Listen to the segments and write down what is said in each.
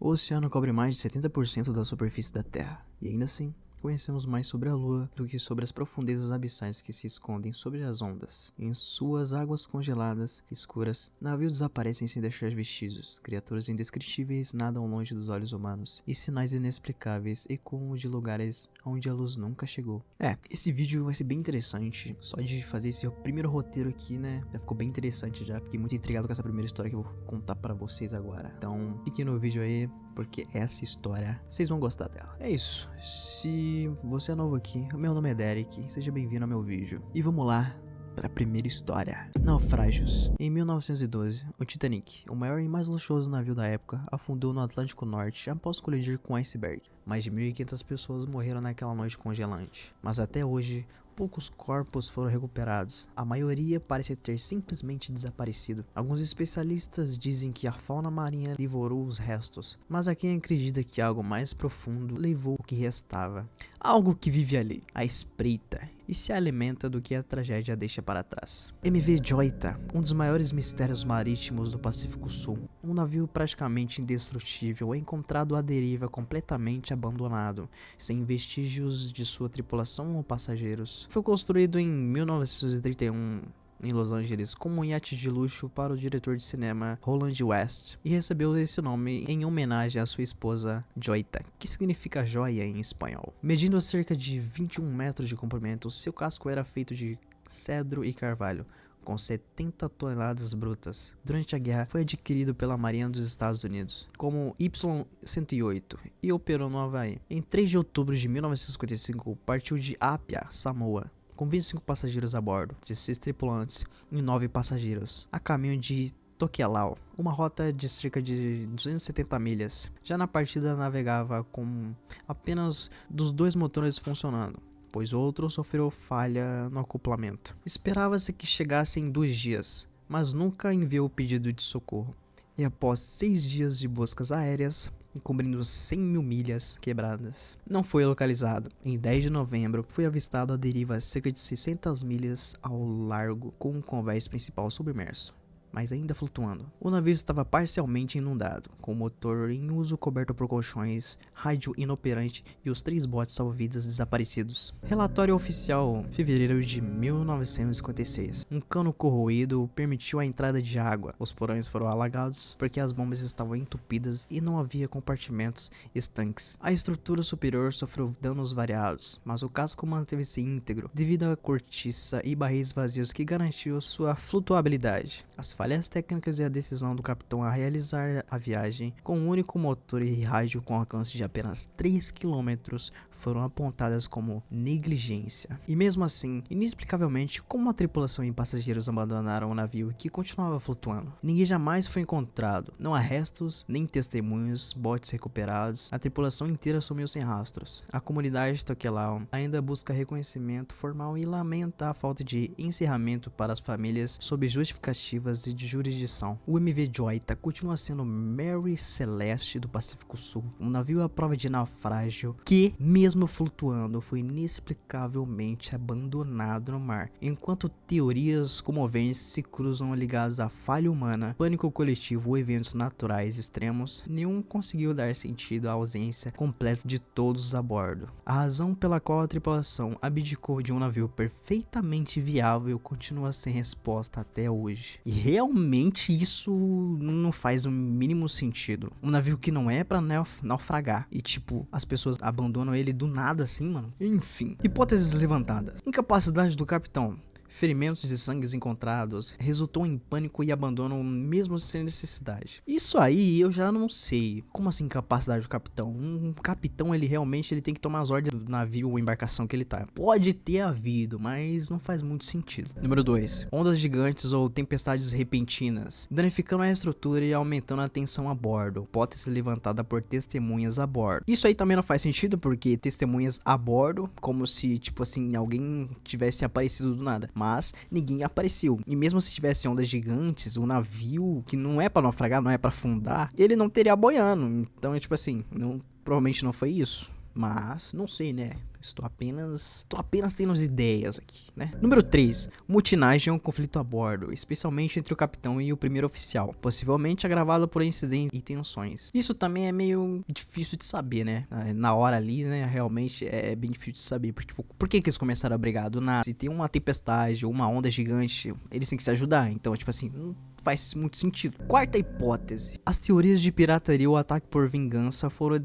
O oceano cobre mais de 70% da superfície da Terra, e ainda assim, conhecemos mais sobre a Lua do que sobre as profundezas abissais que se escondem sobre as ondas. Em suas águas congeladas, escuras, navios desaparecem sem deixar vestígios, criaturas indescritíveis nadam longe dos olhos humanos, e sinais inexplicáveis ecoam de lugares onde a luz nunca chegou. Esse vídeo vai ser bem interessante, só de fazer esse primeiro roteiro aqui, né, já ficou bem interessante já, fiquei muito intrigado com essa primeira história que eu vou contar pra vocês agora. Então, fiquem no vídeo aí, porque essa história, vocês vão gostar dela. É isso, se você é novo aqui, meu nome é Derek, seja bem-vindo ao meu vídeo. E vamos lá para a primeira história. Naufrágios. Em 1912, o Titanic, o maior e mais luxuoso navio da época, afundou no Atlântico Norte após colidir com um iceberg. Mais de 1.500 pessoas morreram naquela noite congelante. Mas até hoje, poucos corpos foram recuperados. A maioria parece ter simplesmente desaparecido. Alguns especialistas dizem que a fauna marinha devorou os restos, mas há quem acredita que algo mais profundo levou o que restava. Algo que vive ali, à espreita, e se alimenta do que a tragédia deixa para trás. MV Joita, um dos maiores mistérios marítimos do Pacífico Sul. Um navio praticamente indestrutível é encontrado à deriva, completamente abandonado, sem vestígios de sua tripulação ou passageiros. Foi construído em 1931 em Los Angeles como um iate de luxo para o diretor de cinema Roland West, e recebeu esse nome em homenagem à sua esposa Joita, que significa joia em espanhol. Medindo cerca de 21 metros de comprimento, seu casco era feito de cedro e carvalho, com 70 toneladas brutas. Durante a guerra, foi adquirido pela Marinha dos Estados Unidos como Y-108 e operou no Havaí. Em 3 de outubro de 1955, partiu de Apia, Samoa, com 25 passageiros a bordo, 16 tripulantes e 9 passageiros, a caminho de Tokelau, uma rota de cerca de 270 milhas. Já na partida navegava com apenas dos 2 motores funcionando, pois outro sofreu falha no acoplamento. Esperava-se que chegasse em 2 dias, mas nunca enviou pedido de socorro. E após 6 dias de buscas aéreas, cobrindo 100 mil milhas quebradas, não foi localizado. Em 10 de novembro, foi avistado à deriva a cerca de 600 milhas ao largo, com um convés principal submerso, mas ainda flutuando. O navio estava parcialmente inundado, com o motor em uso coberto por colchões, rádio inoperante e os 3 botes salva-vidas desaparecidos. Relatório oficial, fevereiro de 1956. Um cano corroído permitiu a entrada de água. Os porões foram alagados porque as bombas estavam entupidas e não havia compartimentos estanques. A estrutura superior sofreu danos variados, mas o casco manteve-se íntegro devido à cortiça e barris vazios que garantiu sua flutuabilidade. As falhas técnicas e a decisão do capitão a realizar a viagem com um único motor e rádio com alcance de apenas 3 km foram apontadas como negligência. E mesmo assim, inexplicavelmente, como a tripulação e passageiros abandonaram o navio que continuava flutuando? Ninguém jamais foi encontrado. Não há restos, nem testemunhos, botes recuperados. A tripulação inteira sumiu sem rastros. A comunidade de Tokelau ainda busca reconhecimento formal e lamenta a falta de encerramento para as famílias sob justificativas e de jurisdição. O MV Joita continua sendo Mary Celeste do Pacífico Sul, um navio à prova de naufrágio que, mesmo flutuando, foi inexplicavelmente abandonado no mar, enquanto teorias comoventes se cruzam ligadas à falha humana, pânico coletivo ou eventos naturais extremos, nenhum conseguiu dar sentido à ausência completa de todos a bordo. A razão pela qual a tripulação abdicou de um navio perfeitamente viável continua sem resposta até hoje. E realmente isso não faz o mínimo sentido. Um navio que não é pra naufragar e tipo, as pessoas abandonam ele do nada assim, mano. Enfim, hipóteses levantadas. Incapacidade do capitão. Ferimentos de sangue encontrados, resultou em pânico e abandono mesmo sem necessidade. Isso aí eu já não sei. Como assim capacidade do capitão? Um capitão ele realmente tem que tomar as ordens do navio ou embarcação que ele tá. Pode ter havido, mas não faz muito sentido. Número 2. Ondas gigantes ou tempestades repentinas, danificando a estrutura e aumentando a tensão a bordo. Hipótese levantada por testemunhas a bordo. Isso aí também não faz sentido porque testemunhas a bordo, como se tipo assim alguém tivesse aparecido do nada. Mas ninguém apareceu. E mesmo se tivesse ondas gigantes, o navio, que não é pra naufragar, não é pra afundar, ele não teria boiando. Então, tipo assim, provavelmente não foi isso. mas não sei, né? Estou apenas tendo as ideias aqui, né? Número 3. Mutinagem é um conflito a bordo, especialmente entre o capitão e o primeiro oficial, possivelmente agravado por incidentes e tensões. Isso também é meio difícil de saber, né? Na hora ali, né? Realmente é bem difícil de saber. Porque, tipo, por que eles começaram a brigar do nada? Se tem uma tempestade ou uma onda gigante, eles têm que se ajudar. Então, tipo assim, não faz muito sentido. Quarta hipótese. As teorias de pirataria ou ataque por vingança foram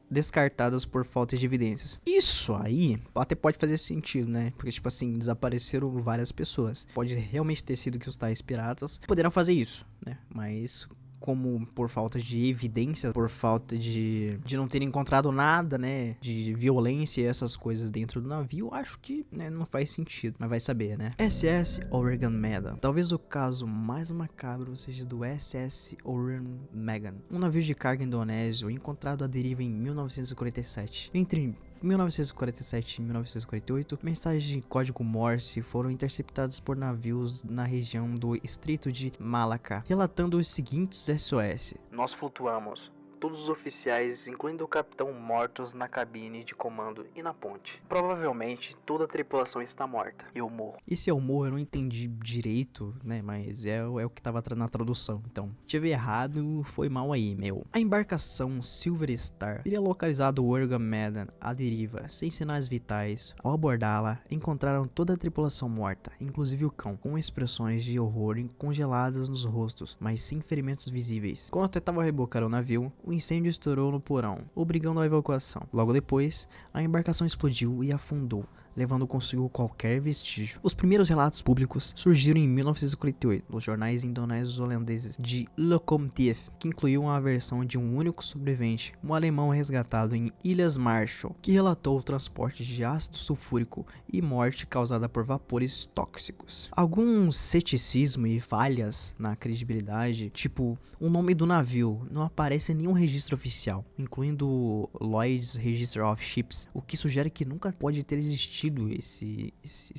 descartadas por falta de evidências. Isso aí até pode fazer sentido, né? Porque, tipo assim, desapareceram várias pessoas. Pode realmente ter sido que os tais piratas poderão fazer isso, né? Mas como por falta de evidências, por falta de não ter encontrado nada, né, de violência e essas coisas dentro do navio, acho que, né, não faz sentido, mas vai saber, né. SS Oregon Megan. Talvez o caso mais macabro seja do SS Oregon Megan, um navio de carga indonésio encontrado à deriva em 1947. Entre 1947 e 1948, mensagens de código Morse foram interceptadas por navios na região do Estreito de Malacca, relatando os seguintes SOS. Nós flutuamos. Todos os oficiais, incluindo o capitão, mortos na cabine de comando e na ponte. Provavelmente toda a tripulação está morta. Eu morro. Esse eu morro eu não entendi direito, né? Mas é o que tava na tradução. Então, tive errado, foi mal aí, meu. A embarcação Silver Star teria localizado o Oregon Megan à deriva, sem sinais vitais. Ao abordá-la, encontraram toda a tripulação morta, inclusive o cão, com expressões de horror congeladas nos rostos, mas sem ferimentos visíveis. Quando tentavam rebocar o navio, o incêndio estourou no porão, obrigando a evacuação. Logo depois, a embarcação explodiu e afundou, levando consigo qualquer vestígio. Os primeiros relatos públicos surgiram em 1948 nos jornais indonésios holandeses de Lokomotiv, que incluíam a versão de um único sobrevivente, um alemão resgatado em Ilhas Marshall, que relatou o transporte de ácido sulfúrico e morte causada por vapores tóxicos. Algum ceticismo e falhas na credibilidade, tipo o nome do navio, não aparece em nenhum registro oficial, incluindo o Lloyd's Register of Ships, o que sugere que nunca pode ter existido esse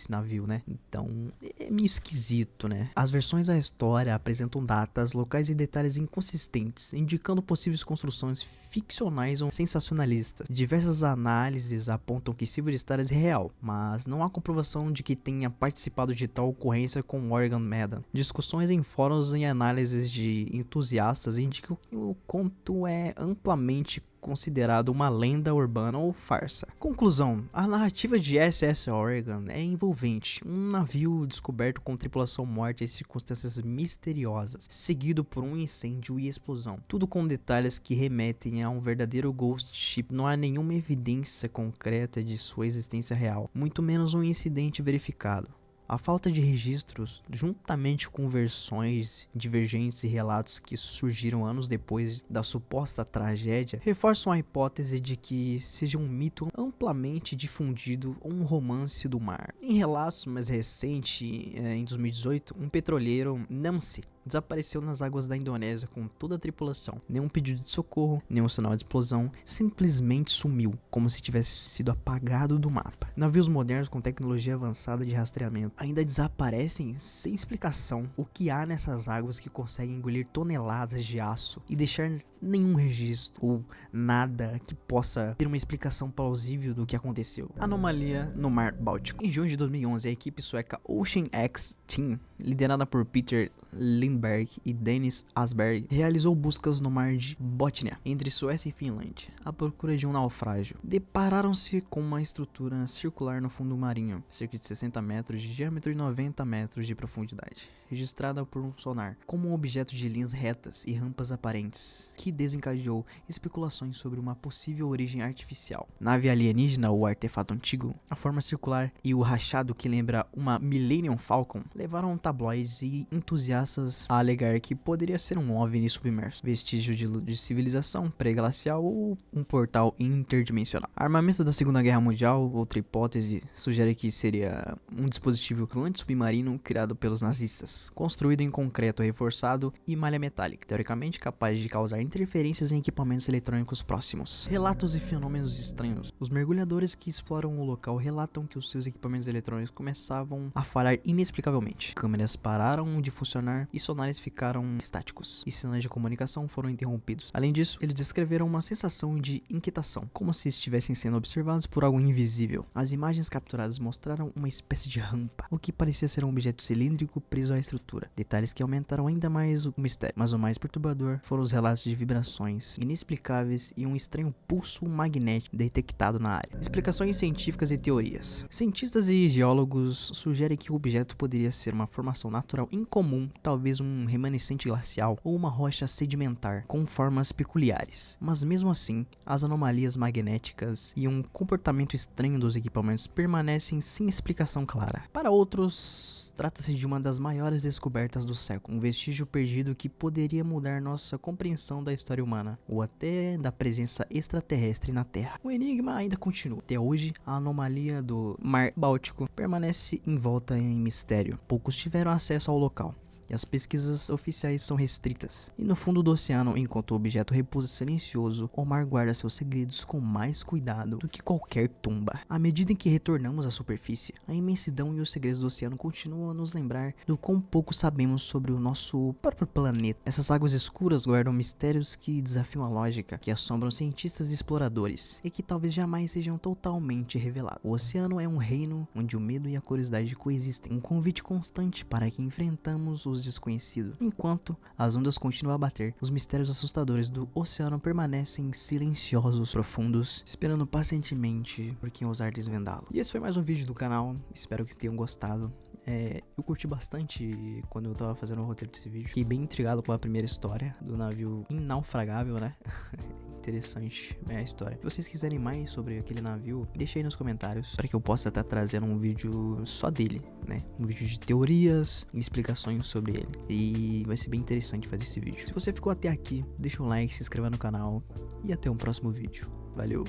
navio, né? Então é meio esquisito, né? As versões da história apresentam datas, locais e detalhes inconsistentes, indicando possíveis construções ficcionais ou sensacionalistas. Diversas análises apontam que Silver Star é real, mas não há comprovação de que tenha participado de tal ocorrência com Oregon Megan. Discussões em fóruns e análises de entusiastas indicam que o conto é amplamente considerado uma lenda urbana ou farsa. Conclusão: a narrativa de SS Oregon é envolvente. Um navio descoberto com tripulação morta em circunstâncias misteriosas, seguido por um incêndio e explosão. Tudo com detalhes que remetem a um verdadeiro ghost ship. Não há nenhuma evidência concreta de sua existência real, muito menos um incidente verificado. A falta de registros, juntamente com versões divergentes e relatos que surgiram anos depois da suposta tragédia, reforçam a hipótese de que seja um mito amplamente difundido ou um romance do mar. Em relatos mais recentes, em 2018, um petroleiro, Namsi, desapareceu nas águas da Indonésia com toda a tripulação. Nenhum pedido de socorro, nenhum sinal de explosão, simplesmente sumiu, como se tivesse sido apagado do mapa. Navios modernos com tecnologia avançada de rastreamento ainda desaparecem sem explicação. O que há nessas águas que conseguem engolir toneladas de aço e deixar nenhum registro ou nada que possa ter uma explicação plausível do que aconteceu? Anomalia no Mar Báltico. Em junho de 2011, a equipe sueca Ocean X Team, liderada por Peter Lindberg e Dennis Asberg, realizou buscas no mar de Botnia, entre Suécia e Finlândia, à procura de um naufrágio. Depararam-se com uma estrutura circular no fundo marinho, cerca de 60 metros de diâmetro e 90 metros de profundidade, registrada por um sonar, como um objeto de linhas retas e rampas aparentes, que desencadeou especulações sobre uma possível origem artificial. Nave alienígena ou artefato antigo, a forma circular e o rachado que lembra uma Millennium Falcon levaram tabloides e entusiastas a alegar que poderia ser um OVNI submerso, vestígio de civilização pré-glacial ou um portal interdimensional. Armamento da Segunda Guerra Mundial, outra hipótese, sugere que seria um dispositivo anti-submarino criado pelos nazistas, construído em concreto reforçado e malha metálica, teoricamente capaz de causar interferências em equipamentos eletrônicos próximos. Relatos e fenômenos estranhos. Os mergulhadores que exploram o local relatam que os seus equipamentos eletrônicos começavam a falhar inexplicavelmente. Câmeras pararam de funcionar e sonares ficaram estáticos, e sinais de comunicação foram interrompidos. Além disso, eles descreveram uma sensação de inquietação, como se estivessem sendo observados por algo invisível. As imagens capturadas mostraram uma espécie de rampa, o que parecia ser um objeto cilíndrico preso à estrutura. Detalhes que aumentaram ainda mais o mistério, mas o mais perturbador foram os relatos de vibrações inexplicáveis e um estranho pulso magnético detectado na área. Explicações científicas e teorias. Cientistas e geólogos sugerem que o objeto poderia ser uma formação natural incomum, talvez um remanescente glacial ou uma rocha sedimentar com formas peculiares. Mas mesmo assim, as anomalias magnéticas e um comportamento estranho dos equipamentos permanecem sem explicação clara. Para outros, trata-se de uma das maiores descobertas do século, um vestígio perdido que poderia mudar nossa compreensão da história humana, ou até da presença extraterrestre na Terra. O enigma ainda continua. Até hoje, a anomalia do Mar Báltico permanece envolta em mistério. Poucos tiveram acesso ao local, e as pesquisas oficiais são restritas. E no fundo do oceano, enquanto o objeto repousa silencioso, o mar guarda seus segredos com mais cuidado do que qualquer tumba. À medida em que retornamos à superfície, a imensidão e os segredos do oceano continuam a nos lembrar do quão pouco sabemos sobre o nosso próprio planeta. Essas águas escuras guardam mistérios que desafiam a lógica, que assombram cientistas e exploradores, e que talvez jamais sejam totalmente revelados. O oceano é um reino onde o medo e a curiosidade coexistem, um convite constante para que enfrentamos os desconhecido. Enquanto as ondas continuam a bater, os mistérios assustadores do oceano permanecem silenciosos, profundos, esperando pacientemente por quem ousar desvendá-lo. E esse foi mais um vídeo do canal, espero que tenham gostado. Eu curti bastante quando eu tava fazendo o roteiro desse vídeo. Fiquei bem intrigado com a primeira história do navio inaufragável, né? Interessante a história. Se vocês quiserem mais sobre aquele navio, deixa aí nos comentários para que eu possa estar trazendo um vídeo só dele, né? Um vídeo de teorias e explicações sobre ele. E vai ser bem interessante fazer esse vídeo. Se você ficou até aqui, deixa um like, se inscreva no canal e até um próximo vídeo. Valeu!